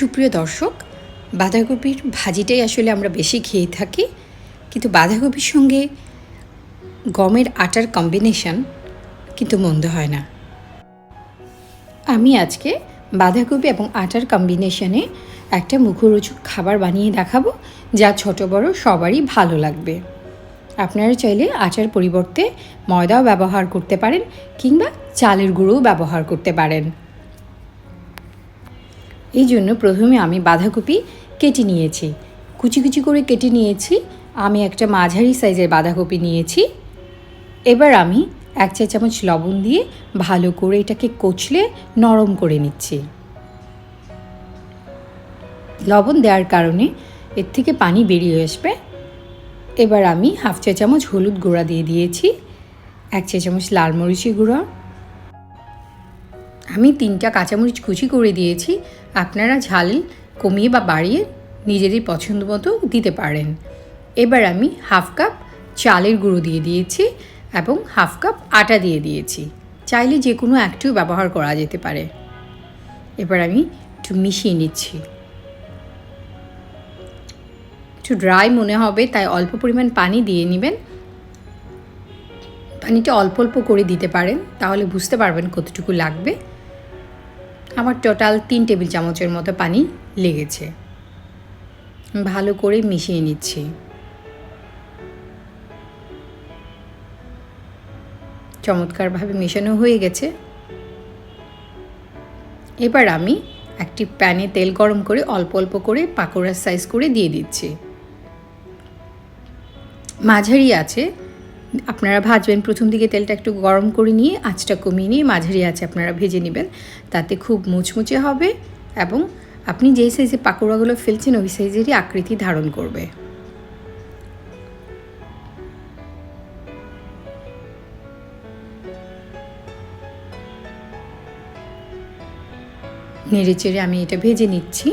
সুপ্রিয় দর্শক, বাঁধাকপির ভাজিটাই আসলে আমরা বেশি খেয়ে থাকি, কিন্তু বাঁধাকপির সঙ্গে গমের আটার কম্বিনেশন কিন্তু মন্দ হয় না। আমি আজকে বাঁধাকপি এবং আটার কম্বিনেশনে একটা মুখরোচক খাবার বানিয়ে দেখাবো, যা ছোট বড় সবারই ভালো লাগবে। আপনারা চাইলে আটার পরিবর্তে ময়দাও ব্যবহার করতে পারেন কিংবা চালের গুঁড়োও ব্যবহার করতে পারেন। এই জন্য প্রথমে আমি বাঁধাকপি কেটে নিয়েছি, কুচি কুচি করে কেটে নিয়েছি। আমি একটা মাঝারি সাইজের বাঁধাকপি নিয়েছি। এবার আমি 1 চা চামচ লবণ দিয়ে ভালো করে এটাকে কচলে নরম করে নিচ্ছি। লবণ দেওয়ার কারণে এর থেকে পানি বেরিয়ে আসবে। এবার আমি 1/2 চা চামচ হলুদ গুঁড়া দিয়ে দিয়েছি, 1 চা চামচ লাল মরিচের গুঁড়া। আমি 3টা কাঁচামরিচ কুচি করে দিয়েছি। আপনারা ঝাল কমিয়ে বা বাড়িয়ে নিজেদের পছন্দ মতো দিতে পারেন। এবার আমি 1/2 কাপ চালের গুঁড়ো দিয়ে দিয়েছি এবং 1/2 কাপ আটা দিয়ে দিয়েছি। চাইলে যে কোনো একটিও ব্যবহার করা যেতে পারে। এবার আমি একটু মিশিয়ে নিচ্ছি। একটু ড্রাই মনে হবে, তাই অল্প পরিমাণ পানি দিয়ে নেবেন। পানিটা অল্প অল্প করে দিতে পারেন, তাহলে বুঝতে পারবেন কতটুকু লাগবে। আমার টোটাল 3 টেবিল চামচের মতো পানি লেগেছে। ভালো করে মিশিয়ে নিচ্ছি। চমৎকারভাবে মেশানো হয়ে গেছে। এবার আমি একটি প্যানে তেল গরম করে অল্প অল্প করে পাকোড়ার সাইজ করে দিয়ে দিচ্ছি। মাঝারি আছে আপনারা ভাজবেন। প্রথম দিকে তেলটা একটু গরম করে নিয়ে আঁচটা কমিয়ে নিয়ে মাঝারি আছে আপনারা ভেজে নেবেন। তাতে খুব মুচমুচে হবে এবং আপনি যেই সাইজে পাকোড়াগুলো ফেলছেন ওই সাইজেরই আকৃতি ধারণ করবে। নেড়ে চেড়ে আমি এটা ভেজে নিচ্ছি।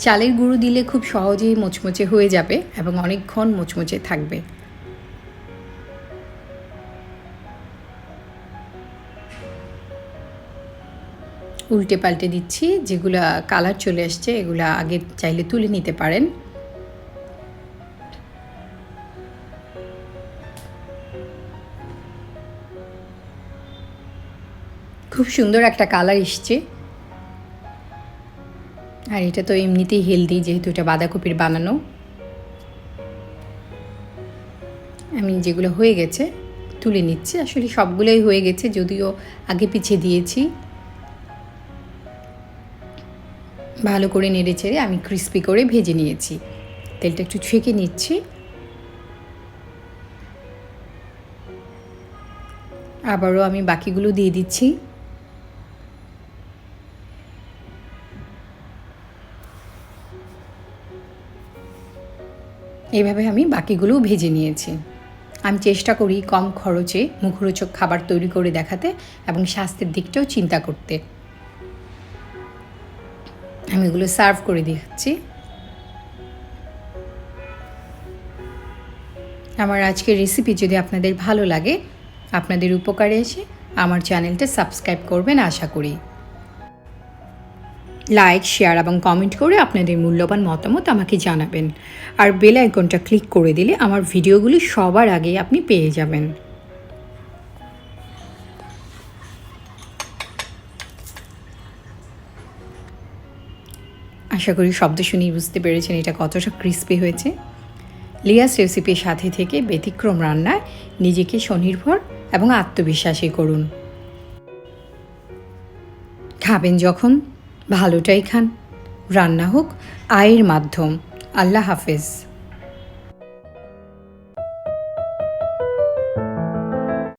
চালের গুঁড়ো দিলে খুব সহজেই মুচমুচে হয়ে যাবে এবং অনেকক্ষণ মুচমুচে থাকবে। উল্টে পাল্টে দিচ্ছি। যেগুলা কালার চলে আসছে এগুলা আগে চাইলে তুলে নিতে পারেন। খুব সুন্দর একটা কালার এসছে। আর এটা তো এমনিতেই হেলদি, যেহেতু এটা বাঁধাকপির বানানো। আমি যেগুলো হয়ে গেছে তুলে নিচ্ছি। আসলে সবগুলোই হয়ে গেছে, যদিও আগে পিছিয়ে দিয়েছি। ভালো করে নেড়ে চেড়ে আমি ক্রিস্পি করে ভেজে নিয়েছি। তেলটা একটু ছেঁকে নিচ্ছি। আবারও আমি বাকিগুলো দিয়ে দিচ্ছি। এইভাবে আমি বাকিগুলোও ভেজে নিয়েছি। আমি চেষ্টা করি কম খরচে মুখরোচক খাবার তৈরি করে দেখাতে এবং স্বাস্থ্যের দিকটাও চিন্তা করতে। আমি এগুলো সার্ভ করে দিচ্ছি। আমার আজকের রেসিপি যদি আপনাদের ভালো লাগে, আপনাদের উপকারে এসে আমার চ্যানেলটা সাবস্ক্রাইব করবেন আশা করি। লাইক, শেয়ার এবং কমেন্ট করে আপনাদের মূল্যবান মতামত আমাকে জানাবেন। আর বেল আইকনটা ক্লিক করে দিলে আমার ভিডিওগুলি সবার আগে আপনি পেয়ে যাবেন। আশা করি শব্দ শুনেই বুঝতে পেরেছেন এটা কতটা ক্রিস্পি হয়েছে। লিয়াস রেসিপির সাথে থেকে ব্যতিক্রম রান্নায় নিজেকে স্বনির্ভর এবং আত্মবিশ্বাসী করুন। খাবেন যখন ভালোটাই খান। রান্না হোক আয়ের মাধ্যম। আল্লাহ হাফেজ।